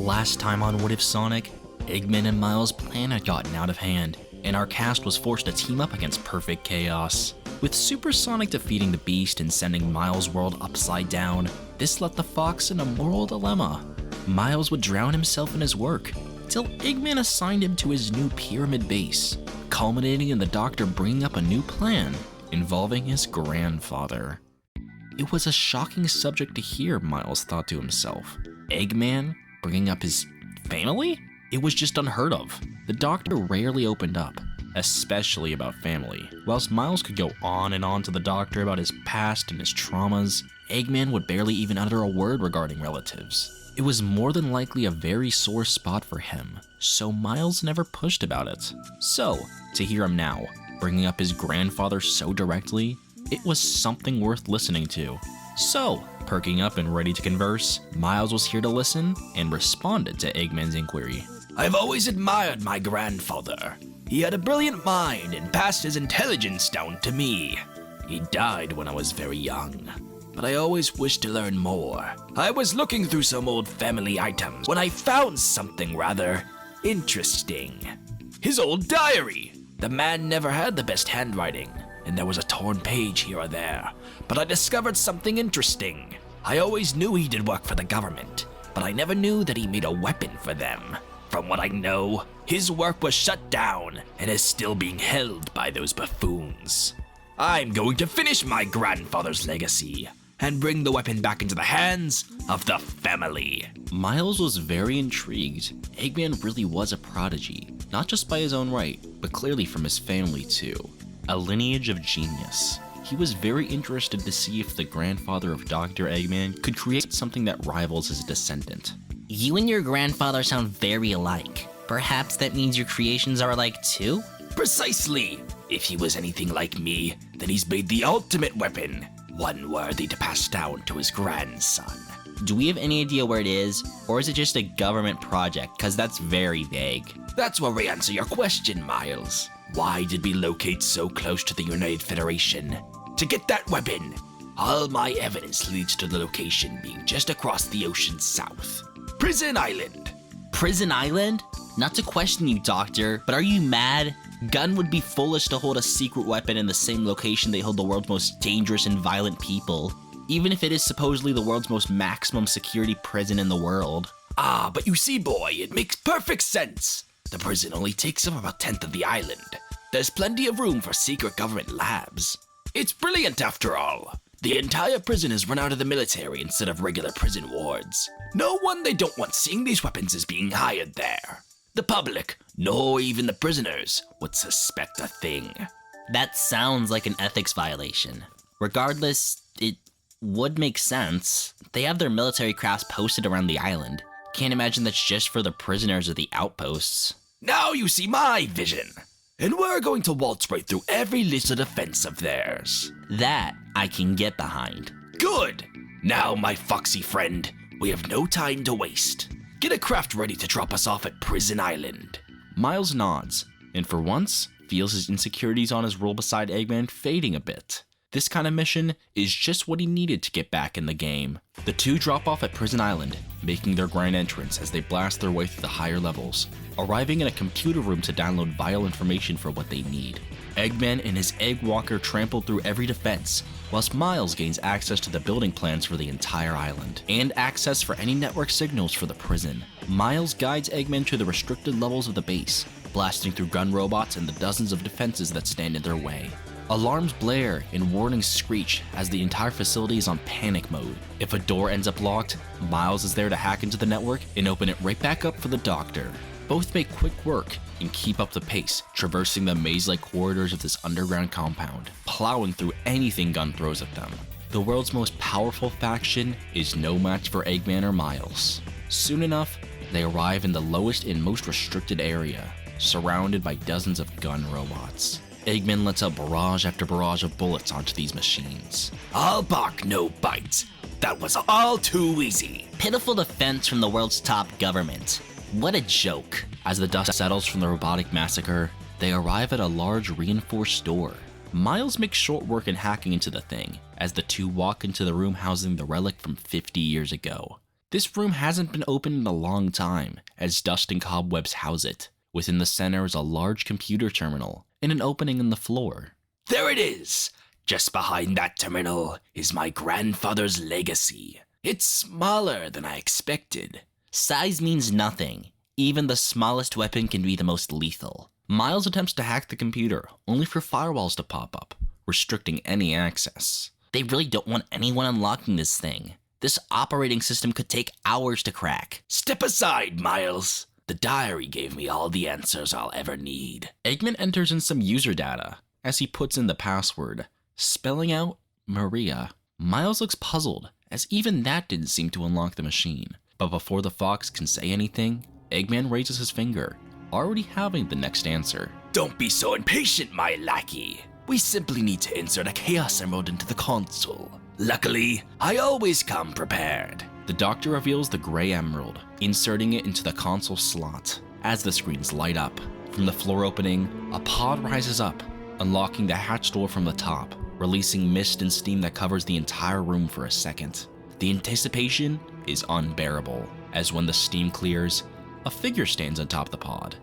Last time on What If Sonic, Eggman and Miles' plan had gotten out of hand, and our cast was forced to team up against perfect chaos. With Super Sonic defeating the Beast and sending Miles' world upside down, this left the Fox in a moral dilemma. Miles would drown himself in his work, till Eggman assigned him to his new pyramid base, culminating in the Doctor bringing up a new plan involving his grandfather. It was a shocking subject to hear, Miles thought to himself. Eggman bringing up his family? It was just unheard of. The Doctor rarely opened up, especially about family. Whilst Miles could go on and on to the Doctor about his past and his traumas, Eggman would barely even utter a word regarding relatives. It was more than likely a very sore spot for him, so Miles never pushed about it. So, to hear him now, bringing up his grandfather so directly, it was something worth listening to. So, perking up and ready to converse, Miles was here to listen and responded to Eggman's inquiry. I've always admired my grandfather. He had a brilliant mind and passed his intelligence down to me. He died when I was very young, but I always wished to learn more. I was looking through some old family items when I found something rather interesting. His old diary. The man never had the best handwriting, and there was a torn page here or there, but I discovered something interesting. I always knew he did work for the government, but I never knew that he made a weapon for them. From what I know, his work was shut down and is still being held by those buffoons. I'm going to finish my grandfather's legacy and bring the weapon back into the hands of the family. Miles was very intrigued. Eggman really was a prodigy, not just by his own right, but clearly from his family too. A lineage of genius. He was very interested to see if the grandfather of Dr. Eggman could create something that rivals his descendant. You and your grandfather sound very alike. Perhaps that means your creations are alike too? Precisely. If he was anything like me, then he's made the ultimate weapon, one worthy to pass down to his grandson. Do we have any idea where it is, or is it just a government project? Cause that's very vague. That's where we answer your question, Miles. Why did we locate so close to the United Federation? To get that weapon. All my evidence leads to the location being just across the ocean south. Prison Island. Prison Island? Not to question you, Doctor, but are you mad? Gunn would be foolish to hold a secret weapon in the same location they hold the world's most dangerous and violent people, even if it is supposedly the world's most maximum security prison in the world. Ah, but you see, boy, it makes perfect sense. The prison only takes up about 1/10 of the island. There's plenty of room for secret government labs. It's brilliant after all. The entire prison is run out of the military instead of regular prison wards. No one they don't want seeing these weapons is being hired there. The public, nor even the prisoners, would suspect a thing. That sounds like an ethics violation. Regardless, it would make sense. They have their military crafts posted around the island. Can't imagine that's just for the prisoners or the outposts. Now you see my vision. And we're going to waltz right through every little defense of theirs. That I can get behind. Good! Now, my foxy friend, we have no time to waste. Get a craft ready to drop us off at Prison Island. Miles nods, and for once, feels his insecurities on his role beside Eggman fading a bit. This kind of mission is just what he needed to get back in the game. The two drop off at Prison Island, making their grand entrance as they blast their way through the higher levels, arriving in a computer room to download vital information for what they need. Eggman and his Egg Walker trample through every defense, whilst Miles gains access to the building plans for the entire island, and access for any network signals for the prison. Miles guides Eggman to the restricted levels of the base, blasting through gun robots and the dozens of defenses that stand in their way. Alarms blare and warnings screech as the entire facility is on panic mode. If a door ends up locked, Miles is there to hack into the network and open it right back up for the Doctor. Both make quick work and keep up the pace, traversing the maze-like corridors of this underground compound, plowing through anything Gunn throws at them. The world's most powerful faction is no match for Eggman or Miles. Soon enough, they arrive in the lowest and most restricted area, surrounded by dozens of gun robots. Eggman lets out barrage after barrage of bullets onto these machines. All bark, no bite. That was all too easy. Pitiful defense from the world's top government. What a joke. As the dust settles from the robotic massacre, they arrive at a large reinforced door. Miles makes short work in hacking into the thing, as the two walk into the room housing the relic from 50 years ago. This room hasn't been opened in a long time, as dust and cobwebs house it. Within the center is a large computer terminal and an opening in the floor. There it is! Just behind that terminal is my grandfather's legacy. It's smaller than I expected. Size means nothing. Even the smallest weapon can be the most lethal. Miles attempts to hack the computer, only for firewalls to pop up, restricting any access. They really don't want anyone unlocking this thing. This operating system could take hours to crack. Step aside, Miles. The diary gave me all the answers I'll ever need. Eggman enters in some user data as he puts in the password, spelling out Maria. Miles looks puzzled, as even that didn't seem to unlock the machine. But before the fox can say anything, Eggman raises his finger, already having the next answer. Don't be so impatient, my lackey. We simply need to insert a Chaos Emerald into the console. Luckily, I always come prepared. The doctor reveals the gray emerald, inserting it into the console slot. As the screens light up, from the floor opening, a pod rises up, unlocking the hatch door from the top, releasing mist and steam that covers the entire room for a second. The anticipation is unbearable, as when the steam clears, a figure stands on top of the pod,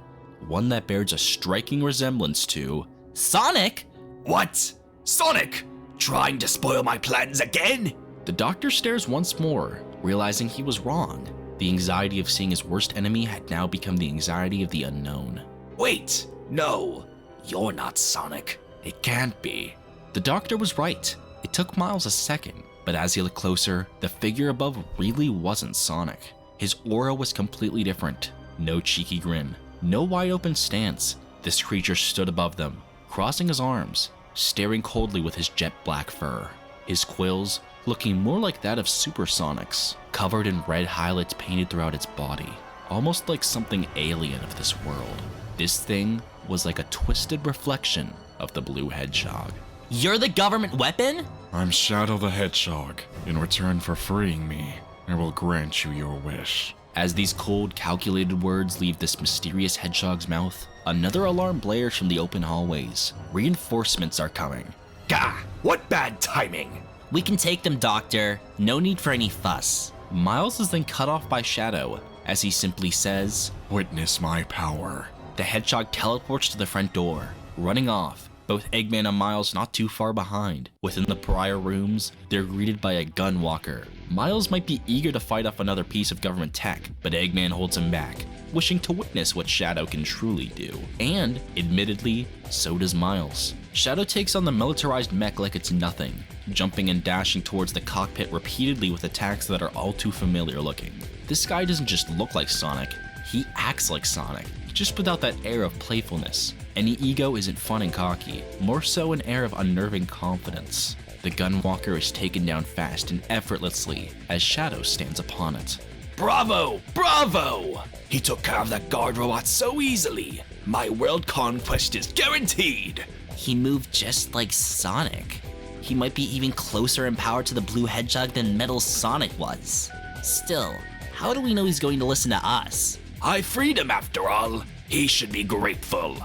one that bears a striking resemblance to Sonic? What? Sonic? Trying to spoil my plans again? The doctor stares once more, realizing he was wrong. The anxiety of seeing his worst enemy had now become the anxiety of the unknown. Wait, no, you're not Sonic. It can't be. The doctor was right. It took Miles a second, but as he looked closer, the figure above really wasn't Sonic. His aura was completely different. No cheeky grin, no wide open stance. This creature stood above them, crossing his arms, staring coldly with his jet black fur. His quills looking more like that of Supersonic's, covered in red highlights painted throughout its body, almost like something alien of this world. This thing was like a twisted reflection of the blue hedgehog. You're the government weapon? I'm Shadow the Hedgehog. In return for freeing me, I will grant you your wish. As these cold, calculated words leave this mysterious hedgehog's mouth, another alarm blares from the open hallways. Reinforcements are coming. Gah! What bad timing! We can take them, Doctor. No need for any fuss. Miles is then cut off by Shadow, as he simply says, Witness my power. The hedgehog teleports to the front door, running off, both Eggman and Miles not too far behind. Within the prior rooms, they're greeted by a gun walker. Miles might be eager to fight off another piece of government tech, but Eggman holds him back, wishing to witness what Shadow can truly do. And, admittedly, so does Miles. Shadow takes on the militarized mech like it's nothing, jumping and dashing towards the cockpit repeatedly with attacks that are all too familiar looking. This guy doesn't just look like Sonic, he acts like Sonic, just without that air of playfulness. Any ego isn't fun and cocky, more so an air of unnerving confidence. The gunwalker is taken down fast and effortlessly as Shadow stands upon it. Bravo! Bravo! He took care of that guard robot so easily. My world conquest is guaranteed. He moved just like Sonic. He might be even closer in power to the blue hedgehog than Metal Sonic was. Still, how do we know he's going to listen to us? I freed him after all. He should be grateful.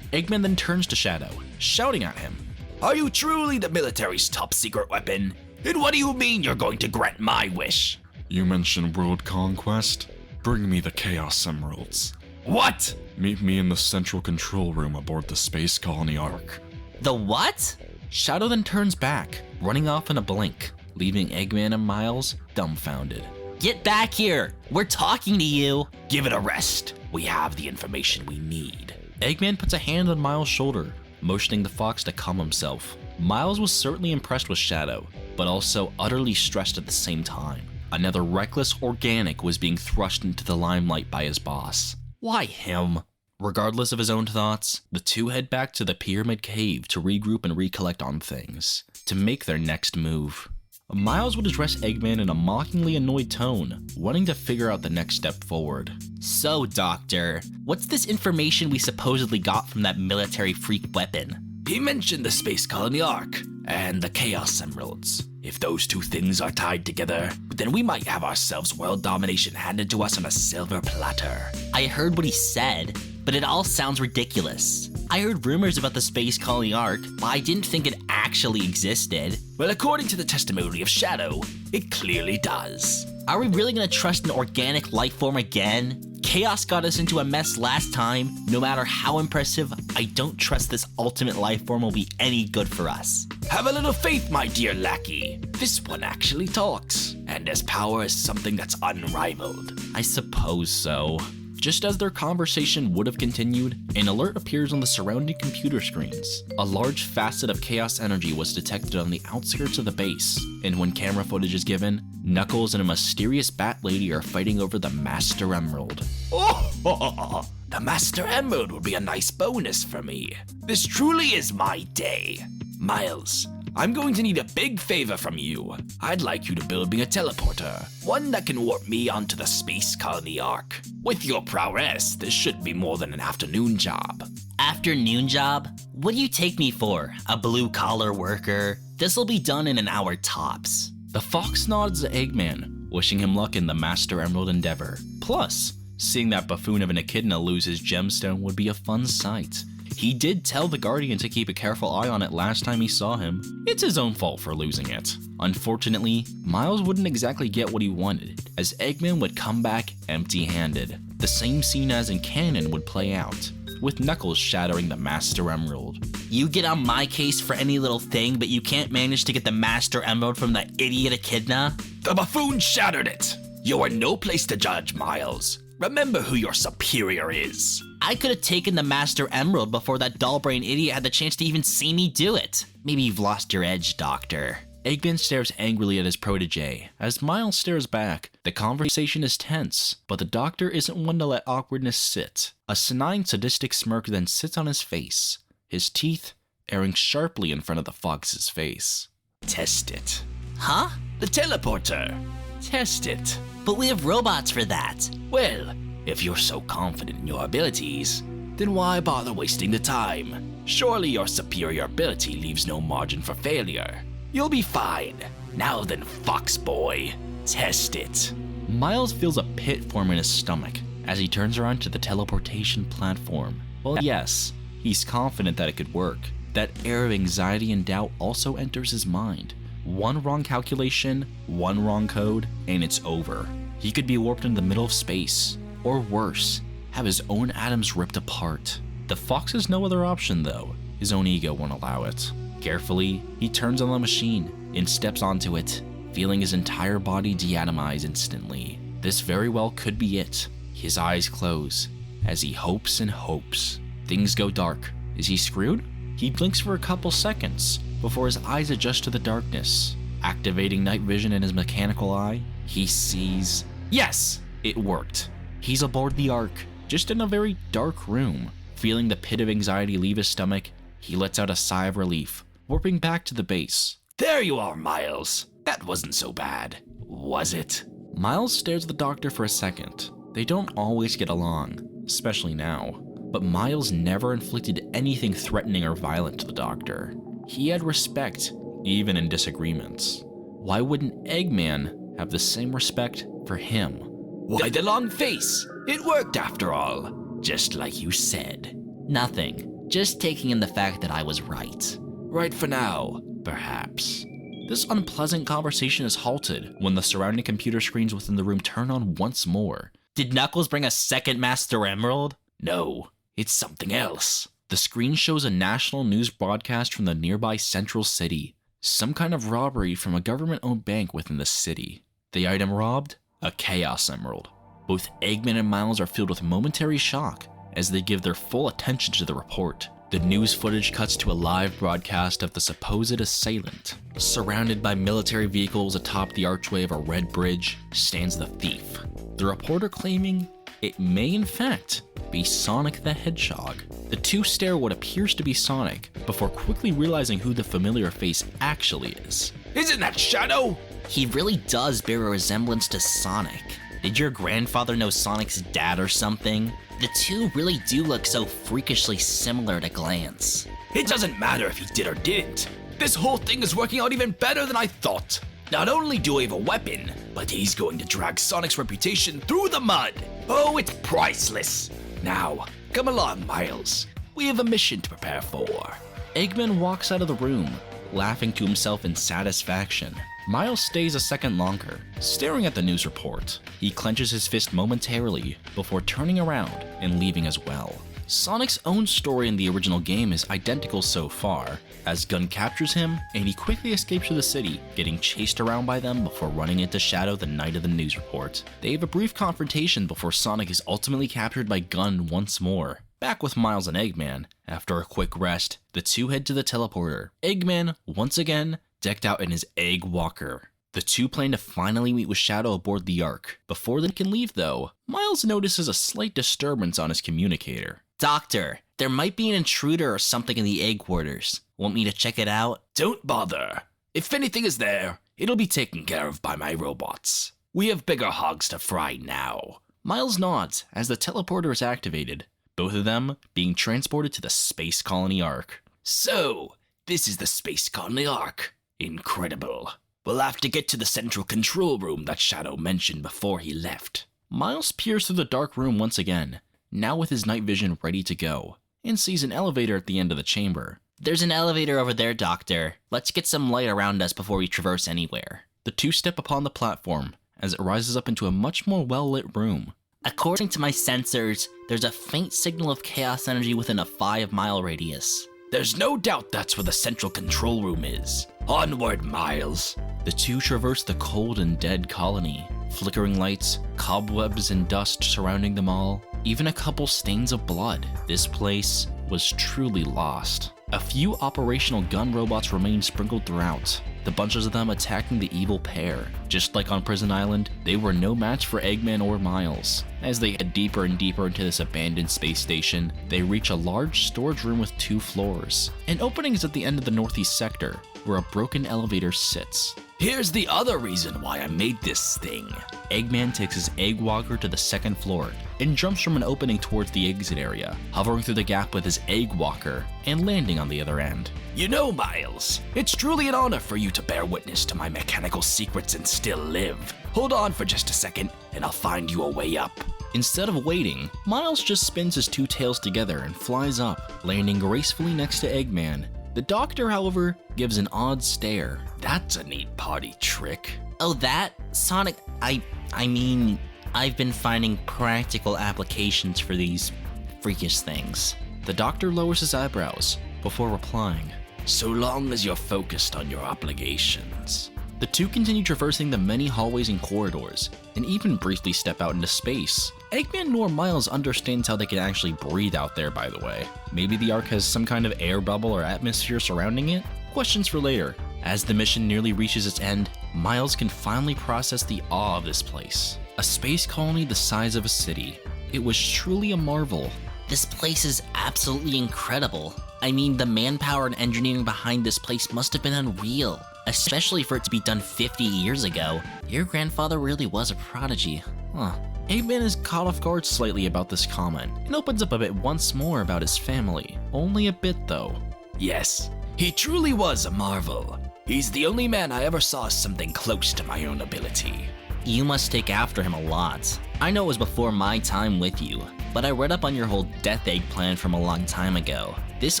Eggman then turns to Shadow, shouting at him. Are you truly the military's top secret weapon? And what do you mean you're going to grant my wish? You mentioned world conquest? Bring me the Chaos Emeralds. What? Meet me in the central control room aboard the Space Colony Ark. The what? Shadow then turns back, running off in a blink, leaving Eggman and Miles dumbfounded. Get back here! We're talking to you! Give it a rest. We have the information we need. Eggman puts a hand on Miles' shoulder, motioning the fox to calm himself. Miles was certainly impressed with Shadow, but also utterly stressed at the same time. Another reckless organic was being thrust into the limelight by his boss. Why him? Regardless of his own thoughts, the two head back to the Pyramid Cave to regroup and recollect on things, to make their next move. Miles would address Eggman in a mockingly annoyed tone, wanting to figure out the next step forward. So, Doctor, what's this information we supposedly got from that military freak weapon? He mentioned the Space Colony Ark and the Chaos Emeralds. If those two things are tied together, then we might have ourselves world domination handed to us on a silver platter. I heard what he said, but it all sounds ridiculous. I heard rumors about the Space Colony Ark, but I didn't think it actually existed. Well, according to the testimony of Shadow, it clearly does. Are we really gonna trust an organic life form again? Chaos got us into a mess last time. No matter how impressive, I don't trust this ultimate life form will be any good for us. Have a little faith, my dear lackey. This one actually talks, and has power as something that's unrivaled. I suppose so. Just as their conversation would have continued, an alert appears on the surrounding computer screens. A large facet of chaos energy was detected on the outskirts of the base, and when camera footage is given, Knuckles and a mysterious bat lady are fighting over the Master Emerald. Oh, the Master Emerald would be a nice bonus for me. This truly is my day. Miles, I'm going to need a big favor from you. I'd like you to build me a teleporter, one that can warp me onto the Space Colony Ark. With your prowess, this should be more than an afternoon job. Afternoon job? What do you take me for? A blue-collar worker? This'll be done in an hour tops. The fox nods to Eggman, wishing him luck in the Master Emerald endeavor. Plus, seeing that buffoon of an echidna lose his gemstone would be a fun sight. He did tell the Guardian to keep a careful eye on it last time he saw him. It's his own fault for losing it. Unfortunately, Miles wouldn't exactly get what he wanted, as Eggman would come back empty-handed. The same scene as in Canon would play out, with Knuckles shattering the Master Emerald. You get on my case for any little thing, but you can't manage to get the Master Emerald from that idiot echidna? The buffoon shattered it. You are no place to judge, Miles. Remember who your superior is. I could have taken the Master Emerald before that doll-brain idiot had the chance to even see me do it. Maybe you've lost your edge, Doctor. Eggman stares angrily at his protege. As Miles stares back, the conversation is tense, but the Doctor isn't one to let awkwardness sit. A senile, sadistic smirk then sits on his face, his teeth airing sharply in front of the fox's face. Test it. Huh? The teleporter. Test it. But we have robots for that. Well, if you're so confident in your abilities, then why bother wasting the time? Surely your superior ability leaves no margin for failure. You'll be fine. Now then, Fox Boy, test it. Miles feels a pit form in his stomach as he turns around to the teleportation platform. Well, yes, he's confident that it could work. That air of anxiety and doubt also enters his mind. One wrong calculation, one wrong code, and it's over. He could be warped into the middle of space, or worse, have his own atoms ripped apart. The Fox has no other option though. His own ego won't allow it. Carefully, he turns on the machine and steps onto it, feeling his entire body deatomize instantly. This very well could be it. His eyes close as he hopes and hopes. Things go dark. Is he screwed? He blinks for a couple seconds before his eyes adjust to the darkness. Activating night vision in his mechanical eye, he sees... Yes! It worked. He's aboard the Ark, just in a very dark room. Feeling the pit of anxiety leave his stomach, he lets out a sigh of relief, warping back to the base. There you are, Miles. That wasn't so bad, was it? Miles stares at the Doctor for a second. They don't always get along, especially now. But Miles never inflicted anything threatening or violent to the Doctor. He had respect, even in disagreements. Why wouldn't Eggman have the same respect for him? Why the long face? It worked after all, just like you said. Nothing. Just taking in the fact that I was right. Right for now, perhaps. This unpleasant conversation is halted when the surrounding computer screens within the room turn on once more. Did Knuckles bring a second Master Emerald? No, it's something else. The screen shows a national news broadcast from the nearby Central City. Some kind of robbery from a government-owned bank within the city. The item robbed? A Chaos Emerald. Both Eggman and Miles are filled with momentary shock as they give their full attention to the report. The news footage cuts to a live broadcast of the supposed assailant. Surrounded by military vehicles atop the archway of a red bridge stands the thief. The reporter claiming it may in fact be Sonic the Hedgehog. The two stare what appears to be Sonic before quickly realizing who the familiar face actually is. Isn't that Shadow? He really does bear a resemblance to Sonic. Did your grandfather know Sonic's dad or something? The two really do look so freakishly similar at a glance. It doesn't matter if he did or didn't. This whole thing is working out even better than I thought. Not only do we have a weapon, but he's going to drag Sonic's reputation through the mud. Oh, it's priceless. Now, come along, Miles. We have a mission to prepare for. Eggman walks out of the room, laughing to himself in satisfaction. Miles stays a second longer, staring at the news report. He clenches his fist momentarily before turning around and leaving as well. Sonic's own story in the original game is identical so far, as Gun captures him and he quickly escapes to the city, getting chased around by them before running into Shadow the night of the news report. They have a brief confrontation before Sonic is ultimately captured by Gun once more. Back with Miles and Eggman, after a quick rest, the two head to the teleporter. Eggman, once again, decked out in his Egg Walker. The two plan to finally meet with Shadow aboard the Ark. Before they can leave though, Miles notices a slight disturbance on his communicator. Doctor, there might be an intruder or something in the egg quarters. Want me to check it out? Don't bother. If anything is there, it'll be taken care of by my robots. We have bigger hogs to fry now. Miles nods as the teleporter is activated, both of them being transported to the Space Colony Ark. So, this is the Space Colony Ark. Incredible. We'll have to get to the central control room that Shadow mentioned before he left. Miles peers through the dark room once again, now with his night vision ready to go, and sees an elevator at the end of the chamber. There's an elevator over there, Doctor. Let's get some light around us before we traverse anywhere. The two step upon the platform as it rises up into a much more well-lit room. According to my sensors, there's a faint signal of chaos energy within a 5-mile radius. There's no doubt that's where the central control room is. Onward, Miles. The two traverse the cold and dead colony. Flickering lights, cobwebs and dust surrounding them all, even a couple stains of blood. This place was truly lost. A few operational gun robots remain sprinkled throughout, the bunches of them attacking the evil pair. Just like on Prison Island, they were no match for Eggman or Miles. As they head deeper and deeper into this abandoned space station, they reach a large storage room with 2 floors. An opening is at the end of the northeast sector, where a broken elevator sits. Here's the other reason why I made this thing. Eggman takes his Egg Walker to the 2nd floor and jumps from an opening towards the exit area, hovering through the gap with his Egg Walker and landing on the other end. You know, Miles, it's truly an honor for you to bear witness to my mechanical secrets and still live. Hold on for just a second, and I'll find you a way up. Instead of waiting, Miles just spins his 2 tails together and flies up, landing gracefully next to Eggman. The Doctor, however, gives an odd stare. That's a neat party trick. Oh, that? Sonic, I mean, I've been finding practical applications for these freakish things. The Doctor lowers his eyebrows before replying. So long as you're focused on your obligations. The two continue traversing the many hallways and corridors, and even briefly step out into space. Eggman nor Miles understands how they can actually breathe out there, by the way. Maybe the Ark has some kind of air bubble or atmosphere surrounding it? Questions for later. As the mission nearly reaches its end, Miles can finally process the awe of this place. A space colony the size of a city. It was truly a marvel. This place is absolutely incredible. I mean, the manpower and engineering behind this place must have been unreal, especially for it to be done 50 years ago. Your grandfather really was a prodigy. Huh. Eggman is caught off guard slightly about this comment, and opens up a bit once more about his family. Only a bit though. Yes, he truly was a marvel. He's the only man I ever saw something close to my own ability. You must take after him a lot. I know it was before my time with you, but I read up on your whole Death Egg plan from a long time ago. This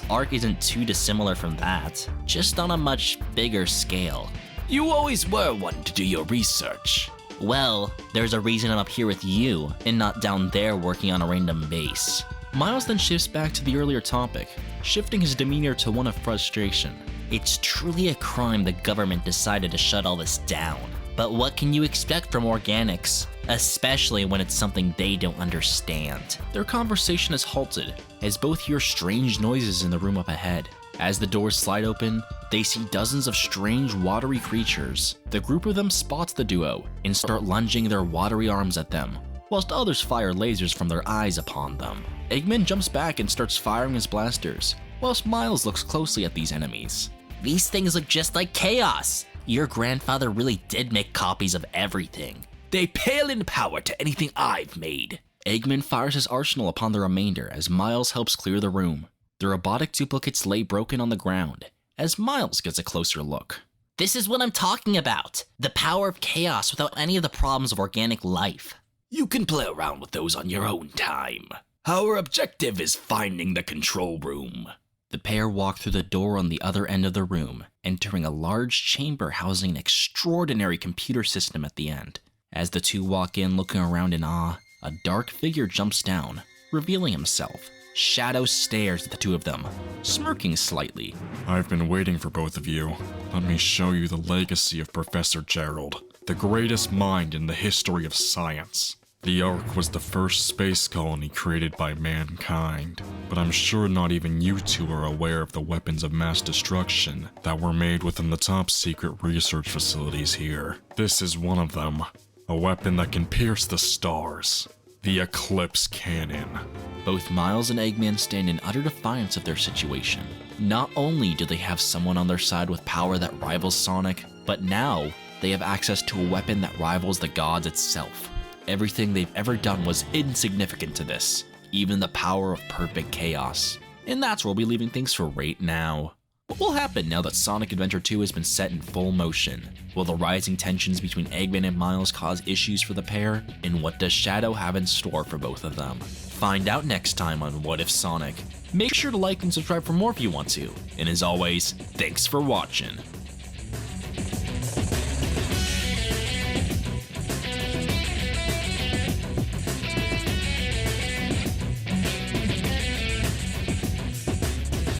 arc isn't too dissimilar from that, just on a much bigger scale. You always were one to do your research. Well, there's a reason I'm up here with you, and not down there working on a random base. Miles then shifts back to the earlier topic, shifting his demeanor to one of frustration. It's truly a crime the government decided to shut all this down. But what can you expect from organics? Especially when it's something they don't understand. Their conversation is halted, as both hear strange noises in the room up ahead. As the doors slide open, they see dozens of strange watery creatures. The group of them spots the duo and start lunging their watery arms at them, whilst others fire lasers from their eyes upon them. Eggman jumps back and starts firing his blasters, whilst Miles looks closely at these enemies. These things look just like chaos. Your grandfather really did make copies of everything. They pale in power to anything I've made. Eggman fires his arsenal upon the remainder as Miles helps clear the room. The robotic duplicates lay broken on the ground, as Miles gets a closer look. This is what I'm talking about. The power of chaos without any of the problems of organic life. You can play around with those on your own time. Our objective is finding the control room. The pair walk through the door on the other end of the room, entering a large chamber housing an extraordinary computer system at the end. As the two walk in looking around in awe, a dark figure jumps down, revealing himself. Shadow stares at the two of them, smirking slightly. I've been waiting for both of you. Let me show you the legacy of Professor Gerald, the greatest mind in the history of science. The Ark was the first space colony created by mankind, but I'm sure not even you two are aware of the weapons of mass destruction that were made within the top secret research facilities here. This is one of them, a weapon that can pierce the stars, the Eclipse Cannon. Both Miles and Eggman stand in utter defiance of their situation. Not only do they have someone on their side with power that rivals Sonic, but now they have access to a weapon that rivals the gods itself. Everything they've ever done was insignificant to this, even the power of perfect chaos. And that's where we'll be leaving things for right now. What will happen now that Sonic Adventure 2 has been set in full motion? Will the rising tensions between Eggman and Miles cause issues for the pair? And what does Shadow have in store for both of them? Find out next time on What If Sonic. Make sure to like and subscribe for more if you want to. And as always, thanks for watching.